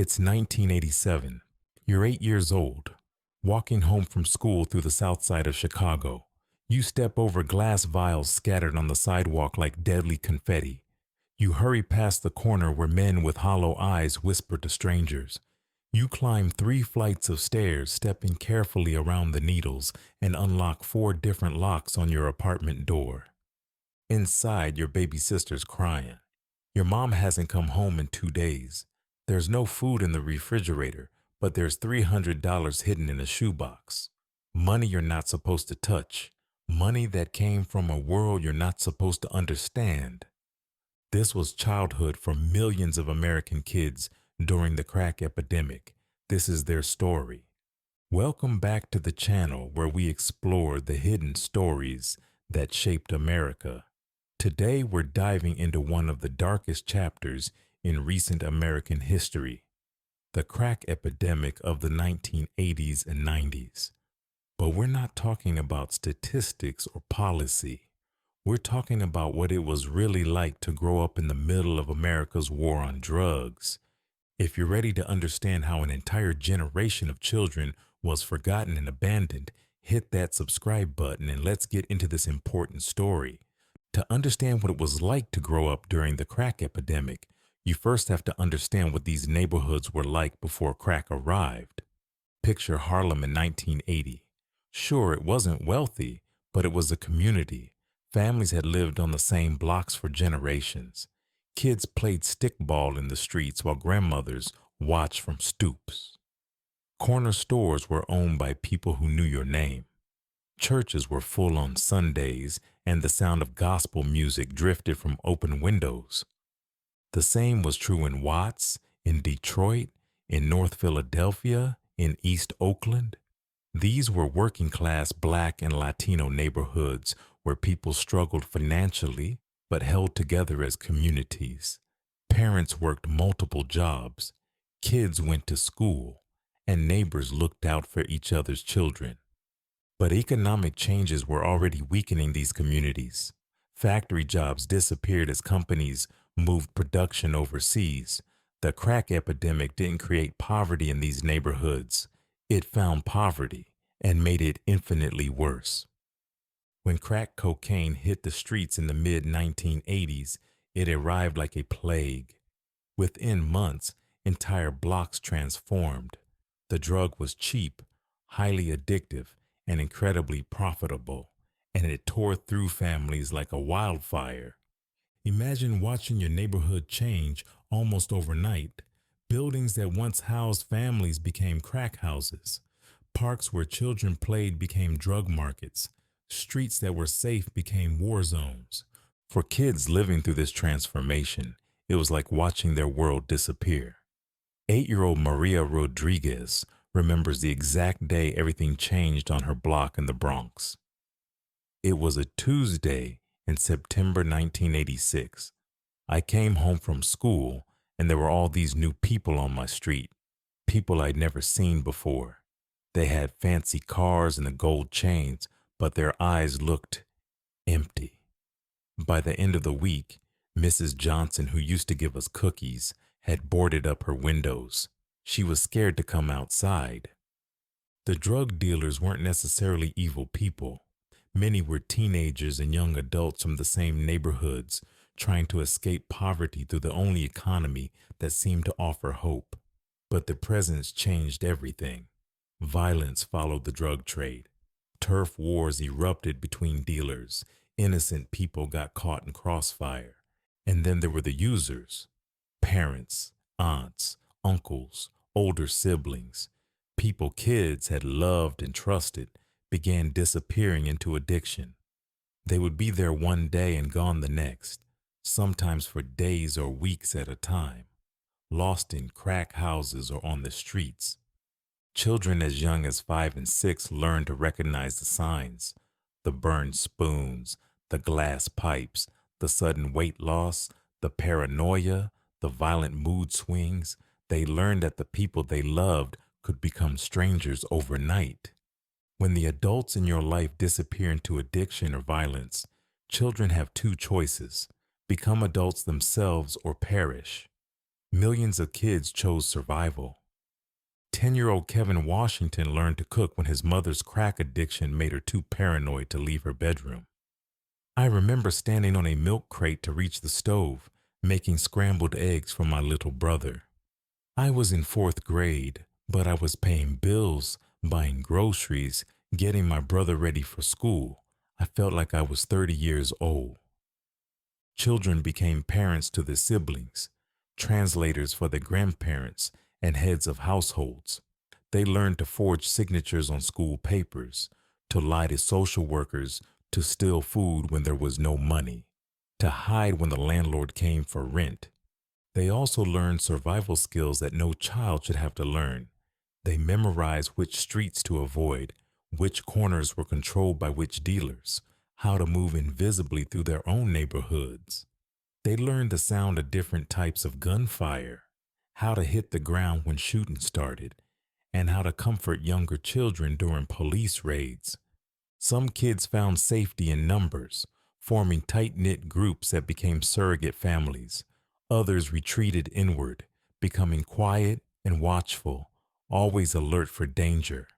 It's 1987. You're 8 years old, walking home from school through the south side of Chicago. You step over glass vials scattered on the sidewalk like deadly confetti. You hurry past the corner where men with hollow eyes whisper to strangers. You climb 3 flights of stairs, stepping carefully around the needles, and unlock 4 different locks on your apartment door. Inside, your baby sister's crying. Your mom hasn't come home in 2 days. There's no food in the refrigerator, but there's $300 hidden in a shoebox. Money you're not supposed to touch. Money that came from a world you're not supposed to understand. This was childhood for millions of American kids during the crack epidemic. This is their story. Welcome back to the channel where we explore the hidden stories that shaped America. Today we're diving into one of the darkest chapters in recent American history, the crack epidemic of the 1980s and 90s. But we're not talking about statistics or policy. We're talking about what it was really like to grow up in the middle of America's war on drugs. If you're ready to understand how an entire generation of children was forgotten and abandoned, hit that subscribe button and let's get into this important story. To understand what it was like to grow up during the crack epidemic, you first have to understand what these neighborhoods were like before crack arrived. Picture Harlem in 1980. Sure, it wasn't wealthy, but it was a community. Families had lived on the same blocks for generations. Kids played stickball in the streets while grandmothers watched from stoops. Corner stores were owned by people who knew your name. Churches were full on Sundays, and the sound of gospel music drifted from open windows. The same was true in Watts, in Detroit, in North Philadelphia, in East Oakland. These were working-class Black and Latino neighborhoods where people struggled financially but held together as communities. Parents worked multiple jobs, kids went to school, and neighbors looked out for each other's children. But economic changes were already weakening these communities. Factory jobs disappeared as companies moved production overseas. The crack epidemic didn't create poverty in these neighborhoods. It found poverty and made it infinitely worse. When crack cocaine hit the streets in the mid-1980s, it arrived like a plague. Within months, entire blocks transformed. The drug was cheap, highly addictive, and incredibly profitable, and it tore through families like a wildfire. Imagine watching your neighborhood change almost overnight. Buildings that once housed families became crack houses. Parks where children played became drug markets. Streets that were safe became war zones. For kids living through this transformation, it was like watching their world disappear. 8-year-old Maria Rodriguez remembers the exact day everything changed on her block in the Bronx. It was a Tuesday in September 1986. I came home from school and there were all these new people on my street, people I'd never seen before. They had fancy cars and the gold chains, but their eyes looked empty. By the end of the week, Mrs. Johnson, who used to give us cookies, had boarded up her windows. She was scared to come outside. The drug dealers weren't necessarily evil people. Many were teenagers and young adults from the same neighborhoods, trying to escape poverty through the only economy that seemed to offer hope. But the presence changed everything. Violence followed the drug trade. Turf wars erupted between dealers. Innocent people got caught in crossfire. And then there were the users. Parents, aunts, uncles, older siblings. People kids had loved and trusted began disappearing into addiction. They would be there one day and gone the next, sometimes for days or weeks at a time, lost in crack houses or on the streets. Children as young as 5 and 6 learned to recognize the signs: the burned spoons, the glass pipes, the sudden weight loss, the paranoia, the violent mood swings. They learned that the people they loved could become strangers overnight. When the adults in your life disappear into addiction or violence, children have 2 choices: become adults themselves or perish. Millions of kids chose survival. 10-year-old Kevin Washington learned to cook when his mother's crack addiction made her too paranoid to leave her bedroom. I remember standing on a milk crate to reach the stove, making scrambled eggs for my little brother. I was in fourth grade, but I was paying bills, buying groceries, getting my brother ready for school. I felt like I was 30 years old. Children became parents to their siblings, translators for their grandparents, and heads of households. They learned to forge signatures on school papers, to lie to social workers, to steal food when there was no money, to hide when the landlord came for rent. They also learned survival skills that no child should have to learn. They memorized which streets to avoid, which corners were controlled by which dealers, how to move invisibly through their own neighborhoods. They learned the sound of different types of gunfire, how to hit the ground when shooting started, and how to comfort younger children during police raids. Some kids found safety in numbers, forming tight-knit groups that became surrogate families. Others retreated inward, becoming quiet and watchful, always alert for danger.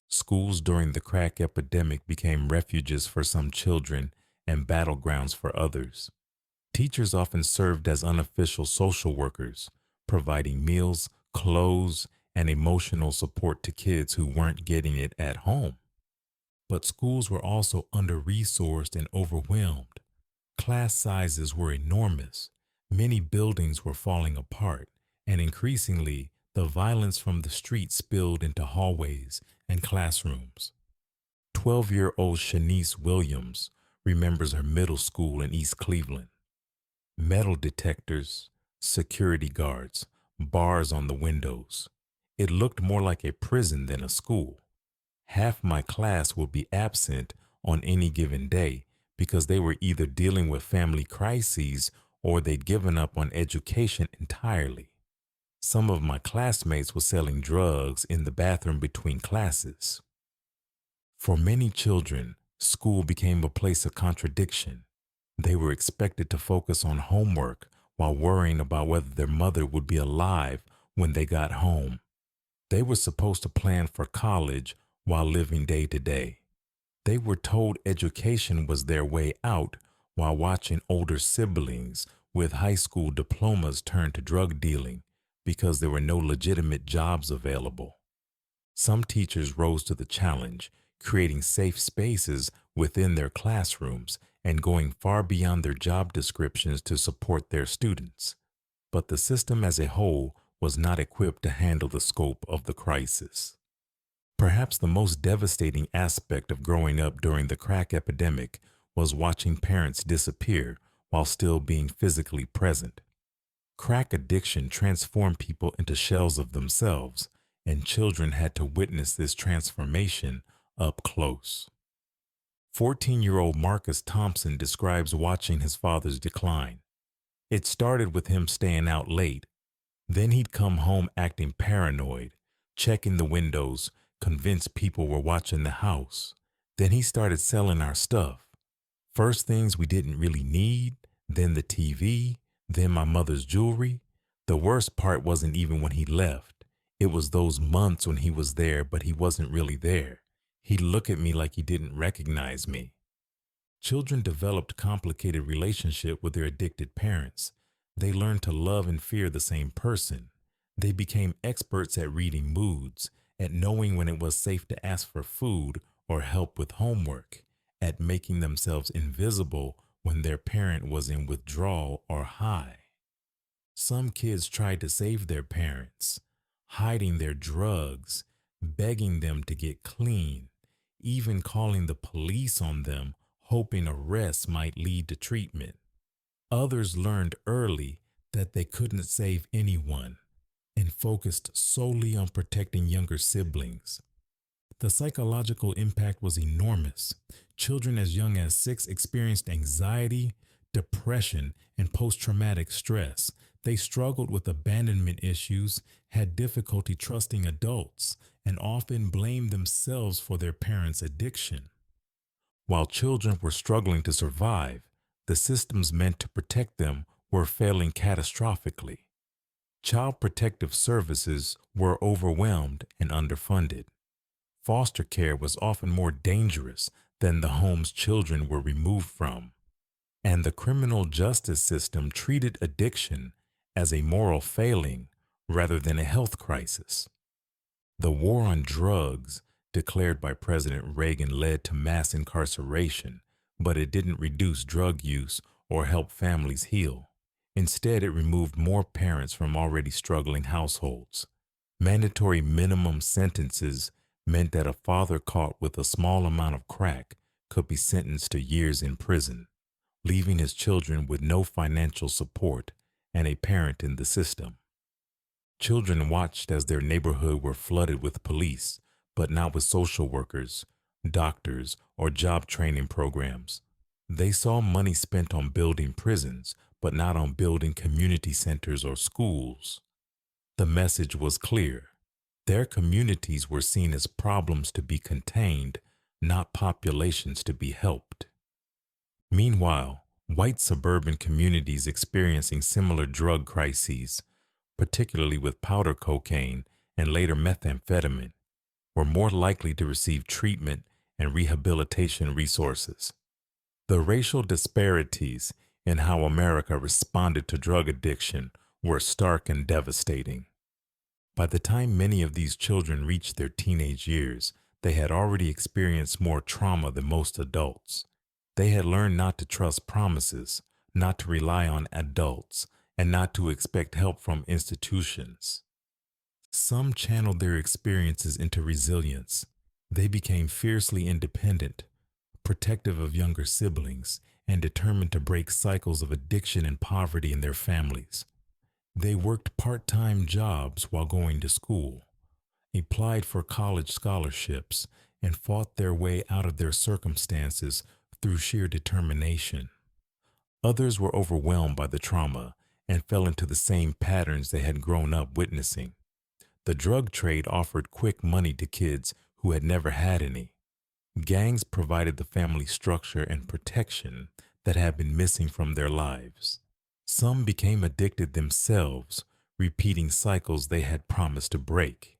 Schools during the crack epidemic became refuges for some children and battlegrounds for others. Teachers often served as unofficial social workers, providing meals, clothes, and emotional support to kids who weren't getting it at home. But schools were also under-resourced and overwhelmed. Class sizes were enormous. Many buildings were falling apart, and increasingly, the violence from the streets spilled into hallways and classrooms. 12-year-old Shanice Williams remembers her middle school in East Cleveland. Metal detectors, security guards, bars on the windows. It looked more like a prison than a school. Half my class would be absent on any given day because they were either dealing with family crises or they'd given up on education entirely. Some of my classmates were selling drugs in the bathroom between classes. For many children, school became a place of contradiction. They were expected to focus on homework while worrying about whether their mother would be alive when they got home. They were supposed to plan for college while living day to day. They were told education was their way out while watching older siblings with high school diplomas turn to drug dealing because there were no legitimate jobs available. Some teachers rose to the challenge, creating safe spaces within their classrooms and going far beyond their job descriptions to support their students. But the system as a whole was not equipped to handle the scope of the crisis. Perhaps the most devastating aspect of growing up during the crack epidemic was watching parents disappear while still being physically present. Crack addiction transformed people into shells of themselves, and children had to witness this transformation up close. 14-year-old Marcus Thompson describes watching his father's decline. It started with him staying out late. Then he'd come home acting paranoid, checking the windows, convinced people were watching the house. Then he started selling our stuff. First things we didn't really need, then the TV, then my mother's jewelry. The worst part wasn't even when he left. It was those months when he was there, but he wasn't really there. He'd look at me like he didn't recognize me. Children developed complicated relationships with their addicted parents. They learned to love and fear the same person. They became experts at reading moods, at knowing when it was safe to ask for food or help with homework, at making themselves invisible when their parent was in withdrawal or high. Some kids tried to save their parents, hiding their drugs, begging them to get clean, even calling the police on them, hoping arrests might lead to treatment. Others learned early that they couldn't save anyone and focused solely on protecting younger siblings. The psychological impact was enormous. Children as young as 6 experienced anxiety, depression, and post-traumatic stress. They struggled with abandonment issues, had difficulty trusting adults, and often blamed themselves for their parents' addiction. While children were struggling to survive, the systems meant to protect them were failing catastrophically. Child protective services were overwhelmed and underfunded. Foster care was often more dangerous than the homes children were removed from. And the criminal justice system treated addiction as a moral failing rather than a health crisis. The war on drugs, declared by President Reagan, led to mass incarceration, but it didn't reduce drug use or help families heal. Instead, it removed more parents from already struggling households. Mandatory minimum sentences meant that a father caught with a small amount of crack could be sentenced to years in prison, leaving his children with no financial support and a parent in the system. Children watched as their neighborhood were flooded with police, but not with social workers, doctors, or job training programs. They saw money spent on building prisons, but not on building community centers or schools. The message was clear. Their communities were seen as problems to be contained, not populations to be helped. Meanwhile, white suburban communities experiencing similar drug crises, particularly with powder cocaine and later methamphetamine, were more likely to receive treatment and rehabilitation resources. The racial disparities in how America responded to drug addiction were stark and devastating. By the time many of these children reached their teenage years, they had already experienced more trauma than most adults. They had learned not to trust promises, not to rely on adults, and not to expect help from institutions. Some channeled their experiences into resilience. They became fiercely independent, protective of younger siblings, and determined to break cycles of addiction and poverty in their families. They worked part-time jobs while going to school, applied for college scholarships, and fought their way out of their circumstances through sheer determination. Others were overwhelmed by the trauma and fell into the same patterns they had grown up witnessing. The drug trade offered quick money to kids who had never had any. Gangs provided the family structure and protection that had been missing from their lives. Some became addicted themselves, repeating cycles they had promised to break.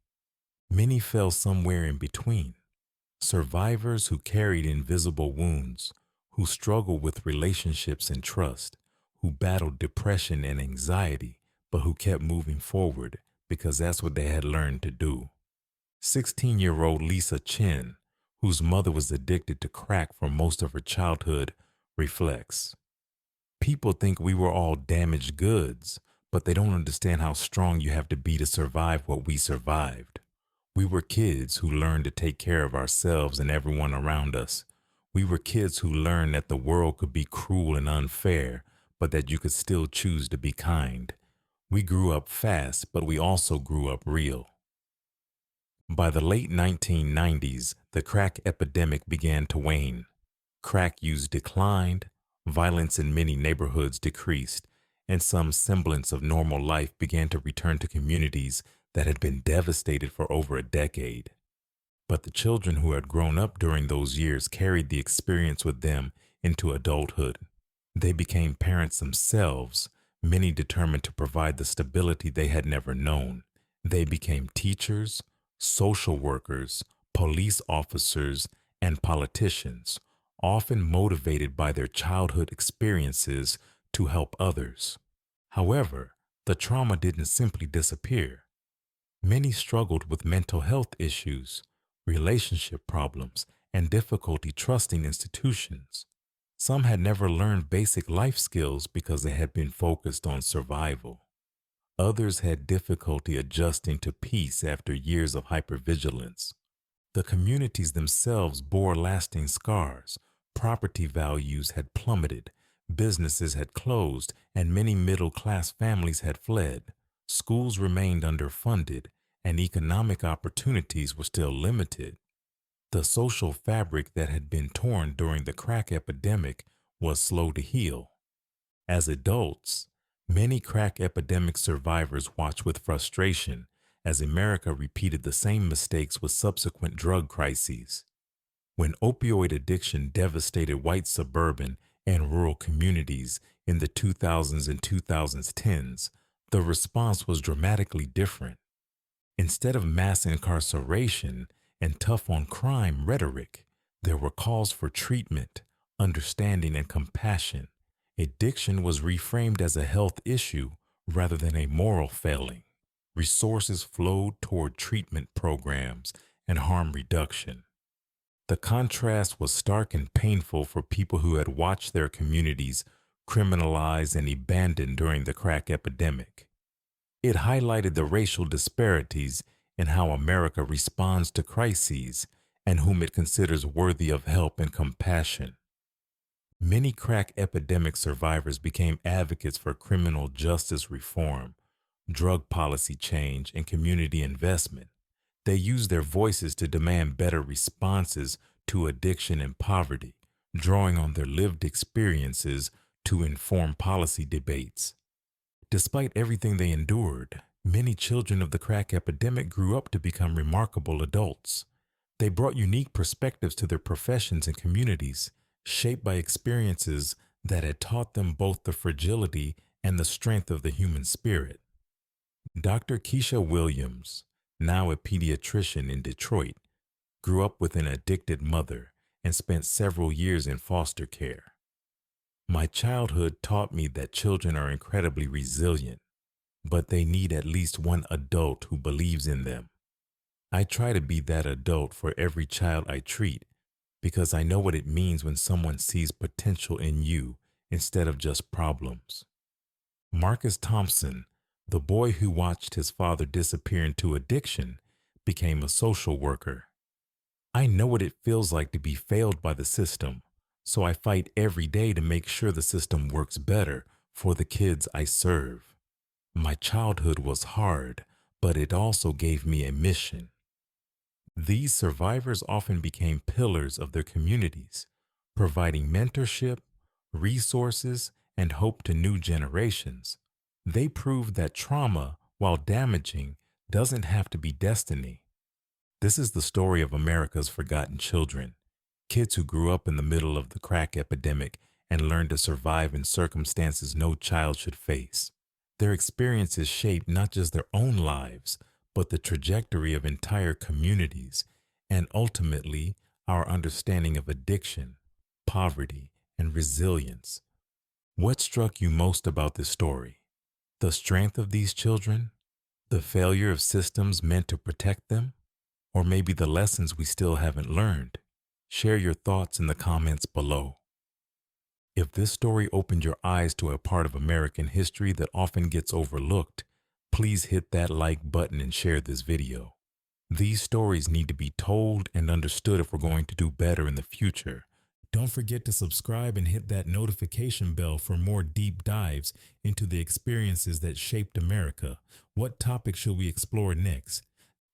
Many fell somewhere in between. Survivors who carried invisible wounds, who struggled with relationships and trust, who battled depression and anxiety, but who kept moving forward because that's what they had learned to do. 16-year-old Lisa Chin, whose mother was addicted to crack for most of her childhood, reflects. People think we were all damaged goods, but they don't understand how strong you have to be to survive what we survived. We were kids who learned to take care of ourselves and everyone around us. We were kids who learned that the world could be cruel and unfair, but that you could still choose to be kind. We grew up fast, but we also grew up real. By the late 1990s, the crack epidemic began to wane. Crack use declined, violence in many neighborhoods decreased, and some semblance of normal life began to return to communities that had been devastated for over a decade. But the children who had grown up during those years carried the experience with them into adulthood. They became parents themselves, many determined to provide the stability they had never known. They became teachers, social workers, police officers, and politicians, often motivated by their childhood experiences to help others. However, the trauma didn't simply disappear. Many struggled with mental health issues, relationship problems, and difficulty trusting institutions. Some had never learned basic life skills because they had been focused on survival. Others had difficulty adjusting to peace after years of hypervigilance. The communities themselves bore lasting scars. Property values had plummeted, businesses had closed, and many middle-class families had fled. Schools remained underfunded, and economic opportunities were still limited. The social fabric that had been torn during the crack epidemic was slow to heal. As adults, many crack epidemic survivors watched with frustration as America repeated the same mistakes with subsequent drug crises. When opioid addiction devastated white suburban and rural communities in the 2000s and 2010s, The response was dramatically different. Instead of mass incarceration and tough on crime rhetoric, there were calls for treatment, understanding, and compassion. Addiction was reframed as a health issue rather than a moral failing. Resources flowed toward treatment programs and harm reduction. The contrast was stark and painful for people who had watched their communities criminalized and abandoned during the crack epidemic. It highlighted the racial disparities in how America responds to crises and whom it considers worthy of help and compassion. Many crack epidemic survivors became advocates for criminal justice reform, drug policy change, and community investment. They used their voices to demand better responses to addiction and poverty, drawing on their lived experiences to inform policy debates. Despite everything they endured, many children of the crack epidemic grew up to become remarkable adults. They brought unique perspectives to their professions and communities, shaped by experiences that had taught them both the fragility and the strength of the human spirit. Dr. Keisha Williams, now a pediatrician in Detroit, grew up with an addicted mother and spent several years in foster care. My childhood taught me that children are incredibly resilient, but they need at least one adult who believes in them. I try to be that adult for every child I treat because I know what it means when someone sees potential in you instead of just problems. Marcus Thompson, the boy who watched his father disappear into addiction, became a social worker. I know what it feels like to be failed by the system, so I fight every day to make sure the system works better for the kids I serve. My childhood was hard, but it also gave me a mission. These survivors often became pillars of their communities, providing mentorship, resources, and hope to new generations. They proved that trauma, while damaging, doesn't have to be destiny. This is the story of America's forgotten children, kids who grew up in the middle of the crack epidemic and learned to survive in circumstances no child should face. Their experiences shaped not just their own lives, but the trajectory of entire communities, and ultimately our understanding of addiction, poverty, and resilience. What struck you most about this story? The strength of these children? The failure of systems meant to protect them? Or maybe the lessons we still haven't learned? Share your thoughts in the comments below. If this story opened your eyes to a part of American history that often gets overlooked, please hit that like button and share this video. These stories need to be told and understood if we're going to do better in the future. Don't forget to subscribe and hit that notification bell for more deep dives into the experiences that shaped America. What topic should we explore next?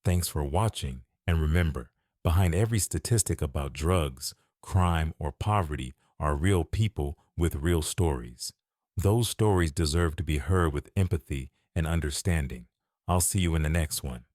Thanks for watching, and remember, behind every statistic about drugs, crime, or poverty are real people with real stories. Those stories deserve to be heard with empathy and understanding. I'll see you in the next one.